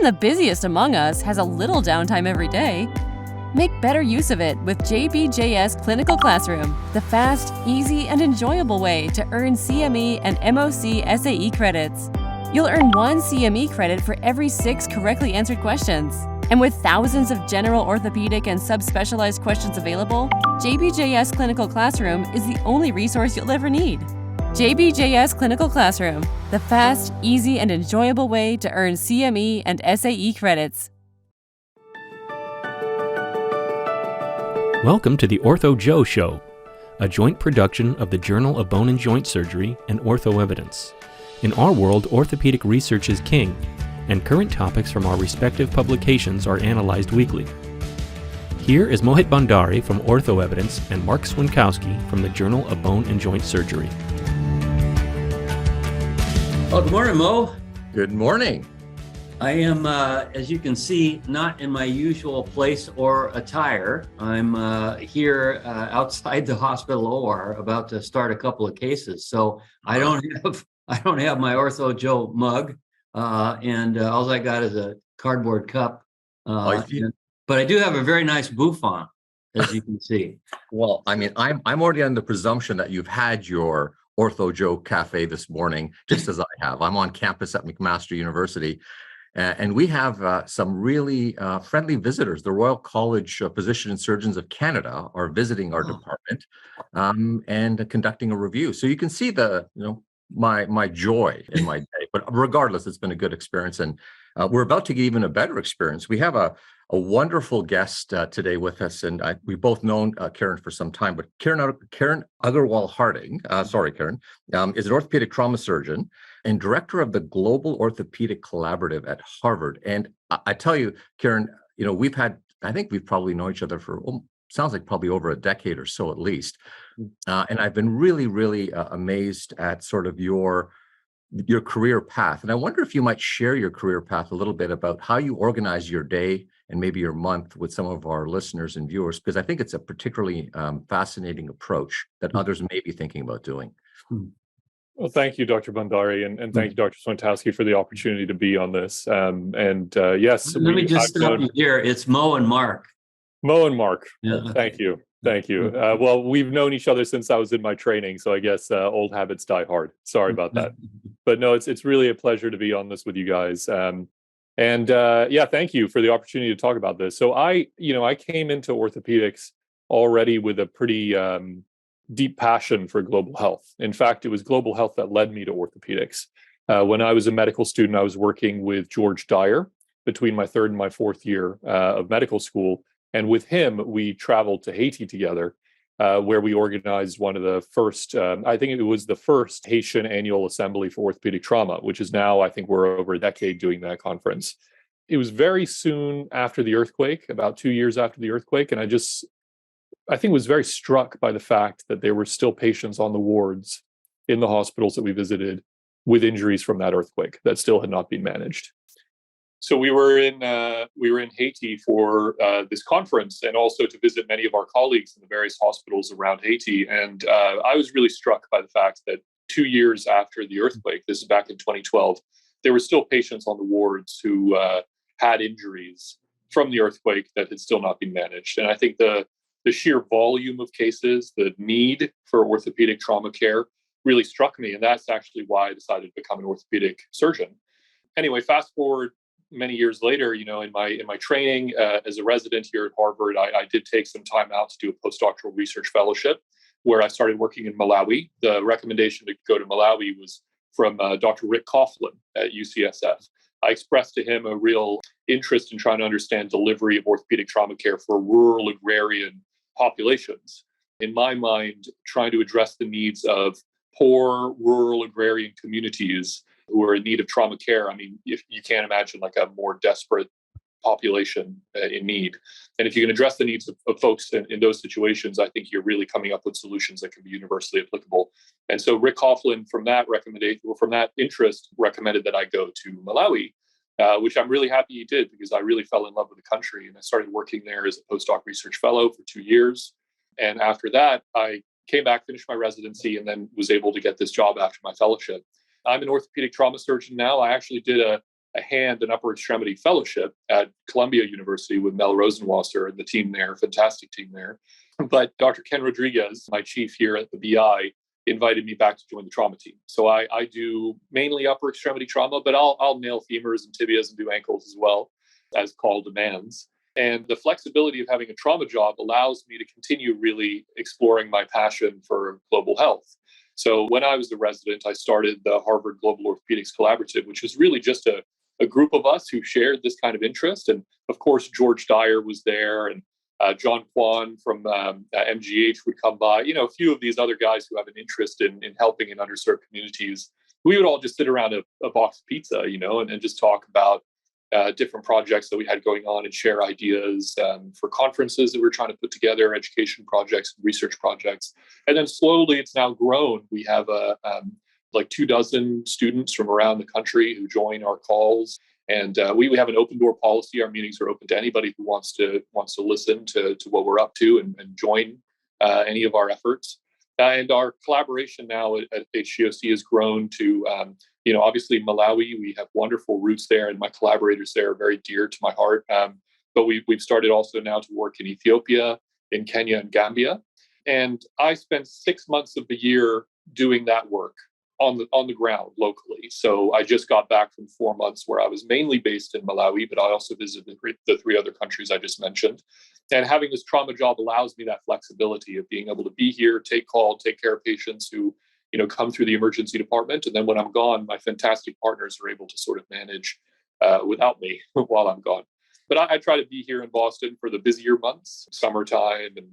Even the busiest among us has a little downtime every day. Make better use of it with JBJS Clinical Classroom, the fast, easy, and enjoyable way to earn CME and MOC SAE credits. You'll earn 1 CME credit for every 6 correctly answered questions. And with thousands of general orthopedic and subspecialized questions available, JBJS Clinical Classroom is the only resource you'll ever need. JBJS Clinical Classroom, the fast, easy, and enjoyable way to earn CME and SAE credits. Welcome to the Ortho Joe Show, a joint production of the Journal of Bone and Joint Surgery and Ortho Evidence. In our world, orthopedic research is king, and current topics from our respective publications are analyzed weekly. Here is Mohit Bhandari from Ortho Evidence and Marc Swinkowski from the Journal of Bone and Joint Surgery. Well, good morning, Mo. Good morning. I am, as you can see, not in my usual place or attire. I'm here outside the hospital OR, about to start a couple of cases. So I don't have my Ortho Joe mug, and all I got is a cardboard cup. But I do have a very nice bouffant, as you can see. Well, I mean, I'm already on the presumption that you've had your Ortho Joe Cafe this morning, just as I have. I'm on campus at McMaster University, and we have some really friendly visitors. The Royal College of Physicians and Surgeons of Canada are visiting our department and conducting a review. So you can see my joy in my day. But regardless, it's been a good experience, and we're about to get even a better experience. We have a wonderful guest today with us, and we've both known Kiran for some time, but Kiran Agarwal-Harding, Kiran, is an orthopedic trauma surgeon and director of the Global Orthopaedic Collaborative at Harvard. And I tell you, Kiran, I think we've probably known each other for, sounds like probably over a decade or so at least. And I've been really, really amazed at sort of your career path. And I wonder if you might share your career path a little bit about how you organize your day and maybe your month with some of our listeners and viewers, because I think it's a particularly fascinating approach that others may be thinking about doing. Well, thank you, Dr. Bhandari, and thank you, Dr. Swinkowski, for the opportunity to be on this. Yes, let me just stop you here. It's Mo and Marc. Mo and Marc. Yeah. Thank you. Well, we've known each other since I was in my training, so I guess old habits die hard. Sorry about that. But no, it's really a pleasure to be on this with you guys. Thank you for the opportunity to talk about this. So I came into orthopedics already with a pretty deep passion for global health. In fact, it was global health that led me to orthopedics. When I was a medical student, I was working with George Dyer between my 3rd and my 4th year of medical school. And with him, we traveled to Haiti together, where we organized one of the first, I think it was the first Haitian annual assembly for orthopedic trauma, which is now, I think we're over a decade doing that conference. It was very soon after the earthquake, about 2 years after the earthquake. And I think was very struck by the fact that there were still patients on the wards in the hospitals that we visited with injuries from that earthquake that still had not been managed. So we were in Haiti for this conference, and also to visit many of our colleagues in the various hospitals around Haiti. And I was really struck by the fact that 2 years after the earthquake, this is back in 2012, there were still patients on the wards who had injuries from the earthquake that had still not been managed. And I think the sheer volume of cases, the need for orthopedic trauma care really struck me. And that's actually why I decided to become an orthopedic surgeon. Anyway, fast forward many years later, in my training as a resident here at Harvard, I did take some time out to do a postdoctoral research fellowship where I started working in Malawi. The recommendation to go to Malawi was from Dr. Rick Coughlin at UCSF. I expressed to him a real interest in trying to understand delivery of orthopedic trauma care for rural agrarian populations. In my mind, trying to address the needs of poor rural agrarian communities who are in need of trauma care. I mean, if you can't imagine like a more desperate population in need. And if you can address the needs of folks in those situations, I think you're really coming up with solutions that can be universally applicable. And so Rick Coughlin, from that interest, recommended that I go to Malawi, which I'm really happy he did, because I really fell in love with the country. And I started working there as a postdoc research fellow for 2 years. And after that, I came back, finished my residency, and then was able to get this job after my fellowship. I'm an orthopedic trauma surgeon now. I actually did a a hand and upper extremity fellowship at Columbia University with Mel Rosenwasser and the team there, fantastic team there. But Dr. Ken Rodriguez, my chief here at the BI, invited me back to join the trauma team. So I do mainly upper extremity trauma, but I'll nail femurs and tibias and do ankles as well, as call demands. And the flexibility of having a trauma job allows me to continue really exploring my passion for global health. So when I was a resident, I started the Harvard Global Orthopaedics Collaborative, which was really just a group of us who shared this kind of interest. And of course, George Dyer was there, and John Kwan from MGH would come by. A few of these other guys who have an interest in helping in underserved communities. We would all just sit around a box of pizza, and just talk about different projects that we had going on and share ideas for conferences that we're trying to put together, education projects, research projects. And then slowly it's now grown. We have like 24 students from around the country who join our calls. And we have an open door policy. Our meetings are open to anybody who wants to listen to what we're up to and join any of our efforts. And our collaboration now at HGOC has grown to, obviously Malawi. We have wonderful roots there, and my collaborators there are very dear to my heart. But we've started also now to work in Ethiopia, in Kenya, and Gambia. And I spent 6 months of the year doing that work on the ground locally. So I just got back from 4 months where I was mainly based in Malawi, but I also visited the 3 other countries I just mentioned. And having this trauma job allows me that flexibility of being able to be here, take care of patients who, come through the emergency department. And then when I'm gone, my fantastic partners are able to sort of manage without me while I'm gone. But I try to be here in Boston for the busier months, summertime, and,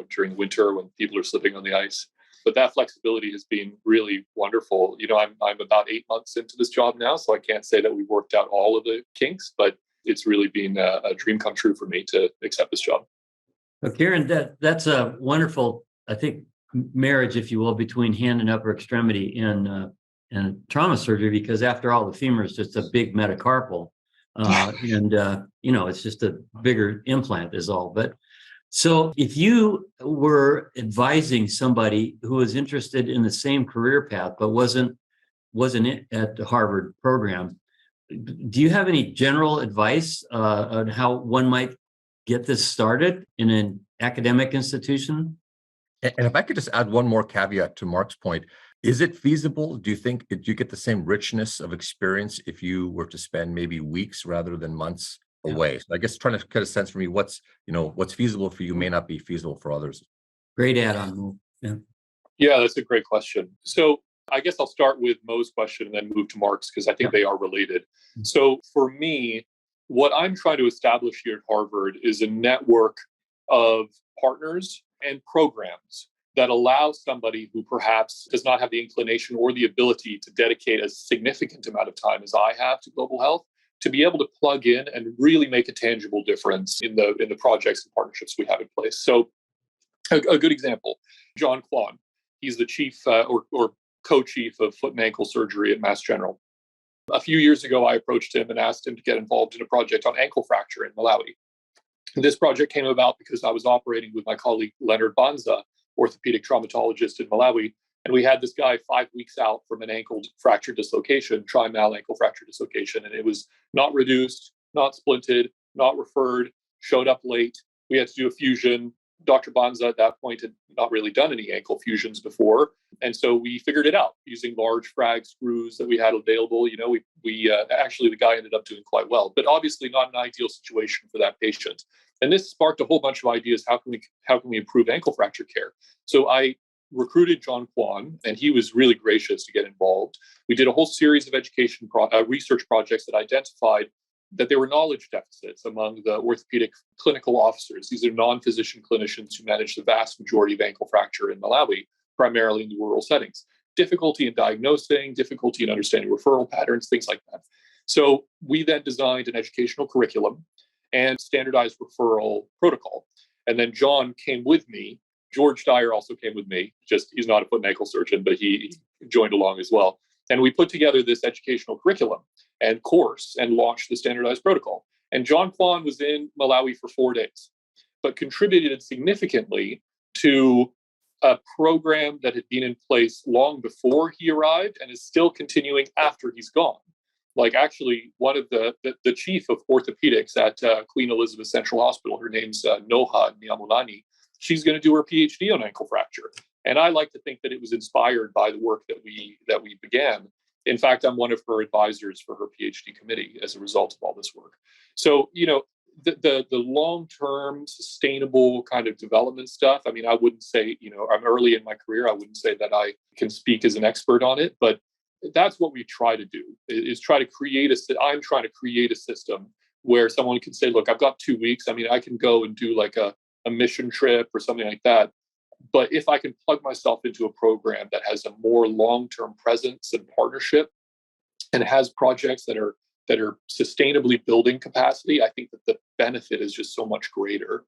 during winter when people are slipping on the ice. But that flexibility has been really wonderful. I'm about 8 months into this job now, so I can't say that we've worked out all of the kinks, but it's really been a dream come true for me to accept this job. Well, Kiran, that's a wonderful, I think, marriage, if you will, between hand and upper extremity and trauma surgery, because after all, the femur is just a big metacarpal, and it's just a bigger implant is all. But so if you were advising somebody who was interested in the same career path but wasn't at the Harvard program, do you have any general advice on how one might get this started in an academic institution? And if I could just add one more caveat to Marc's point, is it feasible? Do you get the same richness of experience if you were to spend maybe weeks rather than months away? So I guess trying to get a sense for me, what's feasible for you may not be feasible for others. Great add-on. Yeah, that's a great question. So I guess I'll start with Mo's question and then move to Marc's, because I think they are related. So for me, what I'm trying to establish here at Harvard is a network of partners and programs that allow somebody who perhaps does not have the inclination or the ability to dedicate a significant amount of time as I have to global health to be able to plug in and really make a tangible difference in the projects and partnerships we have in place. So a good example, John Kwan, he's the chief or co-chief of foot and ankle surgery at Mass General. A few years ago, I approached him and asked him to get involved in a project on ankle fracture in Malawi. And this project came about because I was operating with my colleague Leonard Banza, orthopedic traumatologist in Malawi. And we had this guy 5 weeks out from an ankle fracture dislocation, trimal ankle fracture dislocation. And it was not reduced, not splinted, not referred, showed up late. We had to do a fusion. Dr. Banza at that point had not really done any ankle fusions before. And so we figured it out using large frag screws that we had available. We actually, the guy ended up doing quite well, but obviously not an ideal situation for that patient. And this sparked a whole bunch of ideas. How can we improve ankle fracture care? So I recruited John Kwan, and he was really gracious to get involved. We did a whole series of research projects that identified that there were knowledge deficits among the orthopedic clinical officers. These are non-physician clinicians who manage the vast majority of ankle fracture in Malawi, primarily in the rural settings. Difficulty in diagnosing, difficulty in understanding referral patterns, things like that. So we then designed an educational curriculum and standardized referral protocol. And then John came with me. George Dyer also came with me. He's not a foot and ankle surgeon, but he joined along as well. And we put together this educational curriculum and course and launched the standardized protocol. And John Kwan was in Malawi for 4 days, but contributed significantly to a program that had been in place long before he arrived and is still continuing after he's gone. Like actually, one of the chief of orthopedics at Queen Elizabeth Central Hospital, her name's Noha Niamulani. She's going to do her PhD on ankle fracture, and I like to think that it was inspired by the work that we began. In fact, I'm one of her advisors for her PhD committee as a result of all this work. So, the long-term sustainable kind of development stuff, I mean, I wouldn't say, I'm early in my career. I wouldn't say that I can speak as an expert on it, but that's what we try to do, is try to create I'm trying to create a system where someone can say, look, I've got 2 weeks. I mean, I can go and do like a mission trip or something like that. But if I can plug myself into a program that has a more long-term presence and partnership and has projects that are sustainably building capacity, I think that the benefit is just so much greater.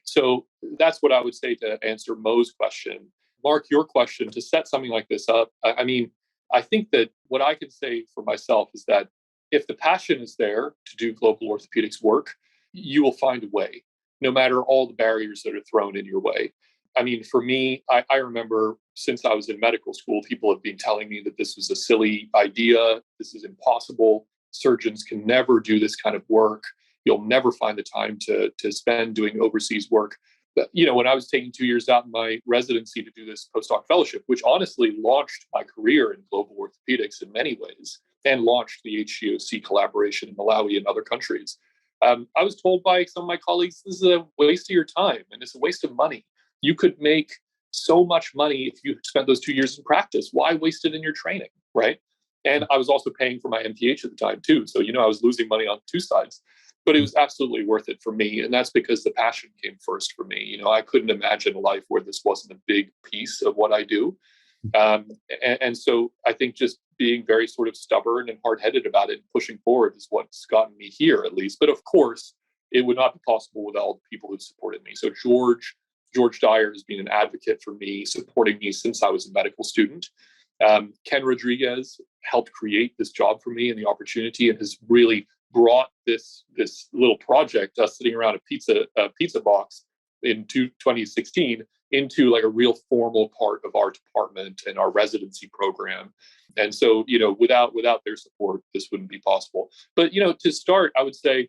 So that's what I would say to answer Mo's question. Mark, your question, to set something like this up, I mean, I think that what I can say for myself is that if the passion is there to do global orthopedics work, you will find a way, no matter all the barriers that are thrown in your way. I mean, for me, I remember since I was in medical school, people have been telling me that this was a silly idea. This is impossible. Surgeons can never do this kind of work. You'll never find the time to spend doing overseas work. But, when I was taking 2 years out in my residency to do this postdoc fellowship, which honestly launched my career in global orthopedics in many ways and launched the HGOC collaboration in Malawi and other countries, I was told by some of my colleagues, this is a waste of your time and it's a waste of money. You could make so much money if you spent those 2 years in practice. Why waste it in your training, right? And I was also paying for my MPH at the time too. So, I was losing money on two sides, but it was absolutely worth it for me. And that's because the passion came first for me. I couldn't imagine a life where this wasn't a big piece of what I do. And so I think just being very sort of stubborn and hard-headed about it and pushing forward is what's gotten me here, at least. But of course, it would not be possible without all the people who supported me. So George Dyer has been an advocate for me, supporting me since I was a medical student. Ken Rodriguez helped create this job for me and the opportunity, and has really brought this little project, us sitting around a pizza box in 2016, into like a real formal part of our department and our residency program. And so, without their support, this wouldn't be possible. But, to start, I would say,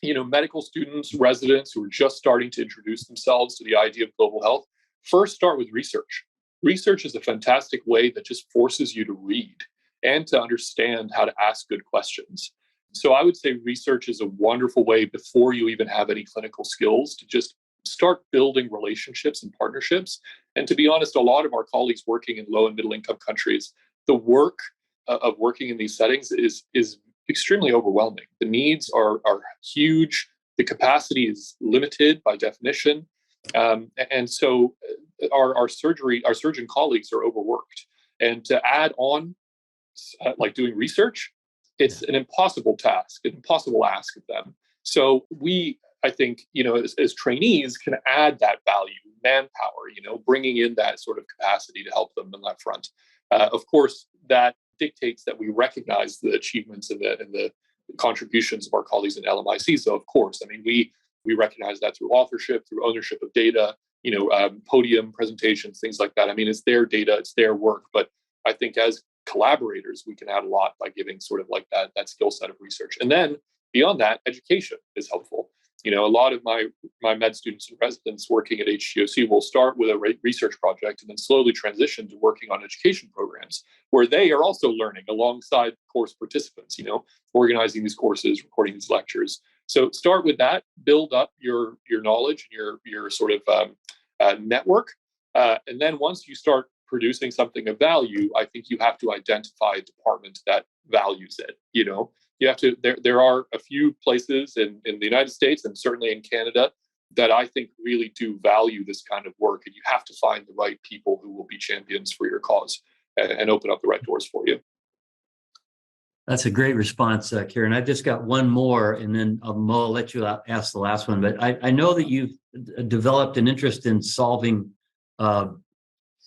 medical students, residents who are just starting to introduce themselves to the idea of global health, first start with research. Research is a fantastic way that just forces you to read and to understand how to ask good questions. So I would say research is a wonderful way, before you even have any clinical skills, to just start building relationships and partnerships. And to be honest, a lot of our colleagues working in low and middle income countries, the work of working in these settings is extremely overwhelming. The needs are huge. The capacity is limited by definition. And so our surgeon colleagues are overworked. And to add on, like doing research, it's an impossible task, an impossible ask of them. So we, I think, as trainees can add that value, manpower, bringing in that sort of capacity to help them on that front. Of course, that dictates that we recognize the achievements and the contributions of our colleagues in LMIC. So, of course, I mean, we recognize that through authorship, through ownership of data, podium presentations, things like that. I mean, it's their data, it's their work. But I think as collaborators, we can add a lot by giving sort of like that skill set of research. And then beyond that, education is helpful. A lot of my med students and residents working at HGOC will start with a research project and then slowly transition to working on education programs where they are also learning alongside course participants, organizing these courses, recording these lectures. So start with that, build up your knowledge and your sort of network. And then once you start producing something of value, I think you have to identify a department that values it. You have to, there are a few places in the United States and certainly in Canada that I think really do value this kind of work. And you have to find the right people who will be champions for your cause and open up the right doors for you. That's a great response, Kiran. I've just got one more, and then Mo, I'll let you ask the last one. But I know that you've developed an interest in solving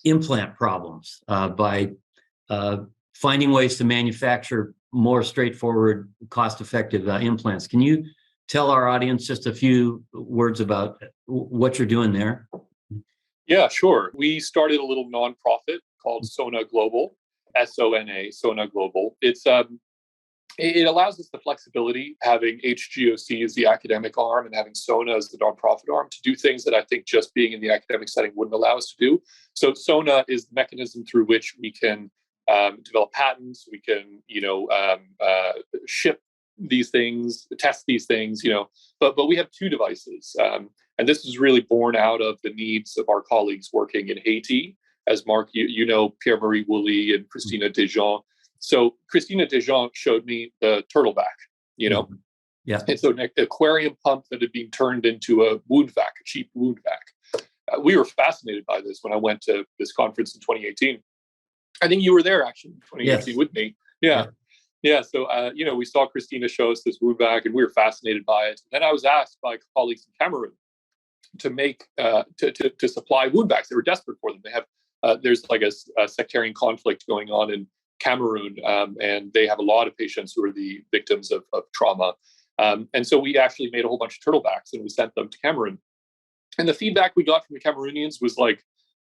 implant problems by finding ways to manufacture more straightforward, cost-effective implants. Can you tell our audience just a few words about what you're doing there? Yeah, sure. We started a little nonprofit called Sona Global, SONA, Sona Global. It's it allows us the flexibility, having HGOC as the academic arm and having SONA as the nonprofit arm, to do things that I think just being in the academic setting wouldn't allow us to do. So SONA is the mechanism through which we can develop patents, we can, ship these things, test these things, but we have two devices. And this is really born out of the needs of our colleagues working in Haiti. As Marc, Pierre-Marie Woolley and Christina Dejean. So Christina Dejean showed me the turtleback, Yeah. It's an aquarium pump that had been turned into a wound vac, a cheap wound vac. We were fascinated by this when I went to this conference in 2018. I think you were there actually in 2018 with me. Yeah. So, we saw Christina show us this wound vac and we were fascinated by it. And then I was asked by colleagues in Cameroon to make, to supply wound vacs. They were desperate for them. They have, there's like a sectarian conflict going on in Cameroon, and they have a lot of patients who are the victims of trauma. And so we actually made a whole bunch of turtlebacks and we sent them to Cameroon. And the feedback we got from the Cameroonians was like,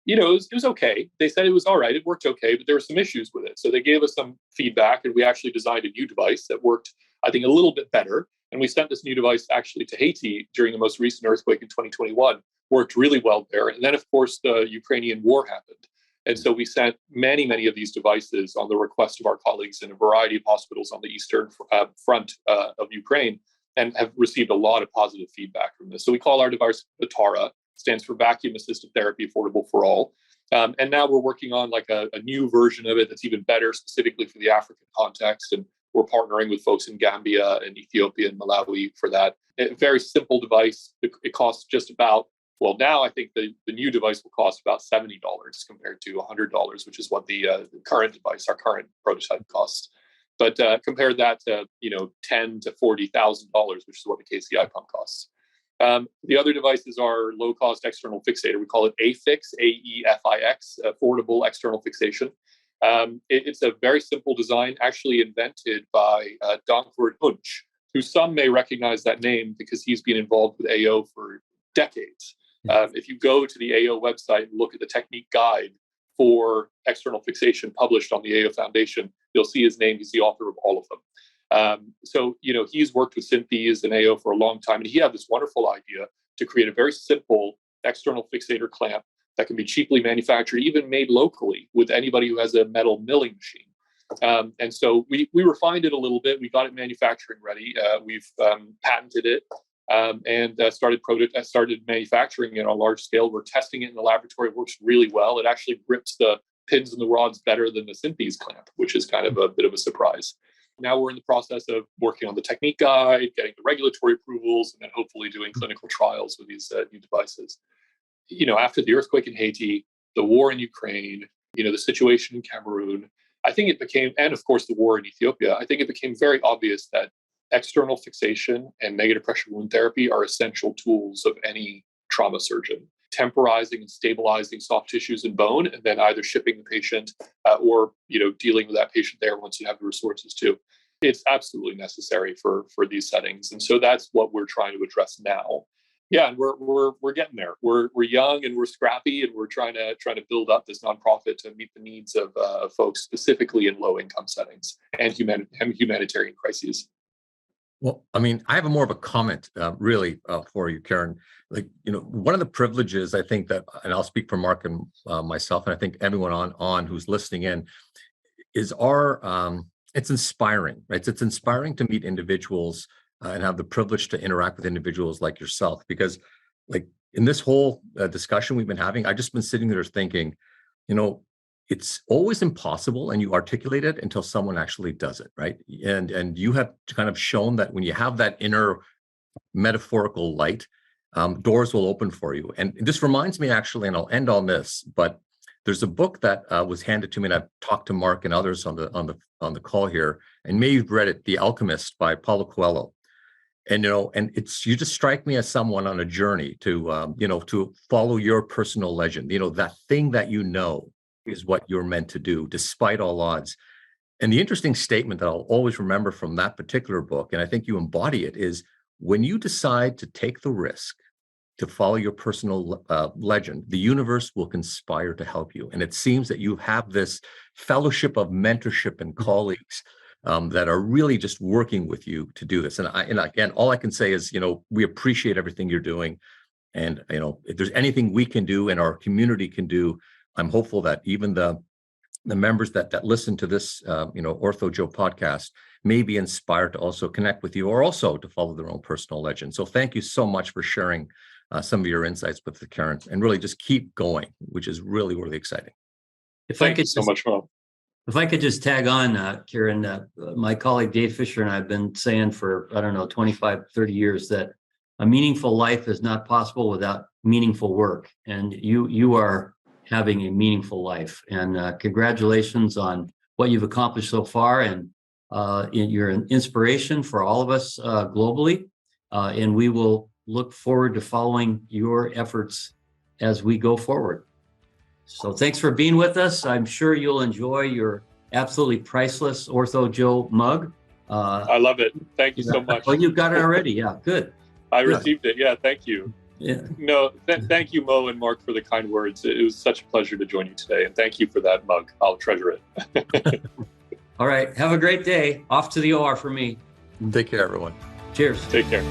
it was okay. They said it was all right. It worked okay, but there were some issues with it. So they gave us some feedback and we actually designed a new device that worked, I think, a little bit better. And we sent this new device actually to Haiti during the most recent earthquake in 2021. Worked really well there. And then, of course, the Ukrainian war happened. And so we sent many, many of these devices on the request of our colleagues in a variety of hospitals on the eastern front of Ukraine, and have received a lot of positive feedback from this. So we call our device VATARA, stands for Vacuum Assisted Therapy Affordable for All. And now we're working on like a new version of it that's even better, specifically for the African context. And we're partnering with folks in Gambia and Ethiopia and Malawi for that. A very simple device. It costs just about, well, now I think the new device will cost about $70 compared to $100, which is what the current device, our current prototype, costs. But compare that to $10,000 to $40,000, which is what the KCI pump costs. The other devices are low-cost external fixator. We call it AFIX, AEFIX, affordable external fixation. It's a very simple design, actually invented by Dankert Hunch, who some may recognize that name because he's been involved with AO for decades. If you go to the AO website and look at the technique guide for external fixation published on the AO Foundation, you'll see his name. He's the author of all of them. So he's worked with Synthes and AO for a long time, and he had this wonderful idea to create a very simple external fixator clamp that can be cheaply manufactured, even made locally with anybody who has a metal milling machine. And so we refined it a little bit. We got it manufacturing ready. We've patented it and started manufacturing it on a large scale. We're testing it in the laboratory. It works really well. It actually grips the pins and the rods better than the Synthes clamp, which is kind of a bit of a surprise. Now we're in the process of working on the technique guide, getting the regulatory approvals, and then hopefully doing clinical trials with these new devices. After the earthquake in Haiti, the war in Ukraine, the situation in Cameroon, I think it became, and of course the war in Ethiopia, I think it became very obvious that external fixation and negative pressure wound therapy are essential tools of any trauma surgeon. Temporizing and stabilizing soft tissues and bone, and then either shipping the patient or dealing with that patient there once you have the resources to. It's absolutely necessary for these settings, and so that's what we're trying to address now. Yeah, and we're getting there. We're young and we're scrappy, and we're trying to build up this nonprofit to meet the needs of folks specifically in low income settings and humanitarian crises. Well, I mean, I have more of a comment, really, for you, Kiran. One of the privileges I think that, and I'll speak for Marc and myself, and I think everyone on who's listening in, is it's inspiring, right? It's inspiring to meet individuals and have the privilege to interact with individuals like yourself, because, in this whole discussion we've been having, I've just been sitting there thinking, it's always impossible, and you articulate it until someone actually does it, right? And you have kind of shown that when you have that inner metaphorical light, doors will open for you. And this reminds me, actually, and I'll end on this, but there's a book that was handed to me, and I've talked to Marc and others on the call here, and maybe you've read it, The Alchemist by Paulo Coelho. And you just strike me as someone on a journey to follow your personal legend. That thing that is what you're meant to do, despite all odds. And the interesting statement that I'll always remember from that particular book, and I think you embody it, is when you decide to take the risk to follow your personal legend, the universe will conspire to help you. And it seems that you have this fellowship of mentorship and colleagues that are really just working with you to do this. And again, all I can say is, we appreciate everything you're doing. And, if there's anything we can do and our community can do, I'm hopeful that even the members that listen to this, Ortho Joe podcast may be inspired to also connect with you or also to follow their own personal legend. So thank you so much for sharing some of your insights with the Kiran, and really just keep going, which is really, really exciting. Thank you so much, Mo. If I could just tag on, Kiran, my colleague Dave Fisher and I have been saying for, 25, 30 years that a meaningful life is not possible without meaningful work. And you are having a meaningful life. And congratulations on what you've accomplished so far. And you're an inspiration for all of us globally. And we will look forward to following your efforts as we go forward. So thanks for being with us. I'm sure you'll enjoy your absolutely priceless Ortho Joe mug. I love it. Thank you so much. Oh, you've got it already. Yeah, good. I received it. Yeah, thank you. Yeah. No, thank you, Mo and Mark, for the kind words. It was such a pleasure to join you today. And thank you for that mug. I'll treasure it. All right. Have a great day. Off to the OR for me. Take care, everyone. Cheers. Take care.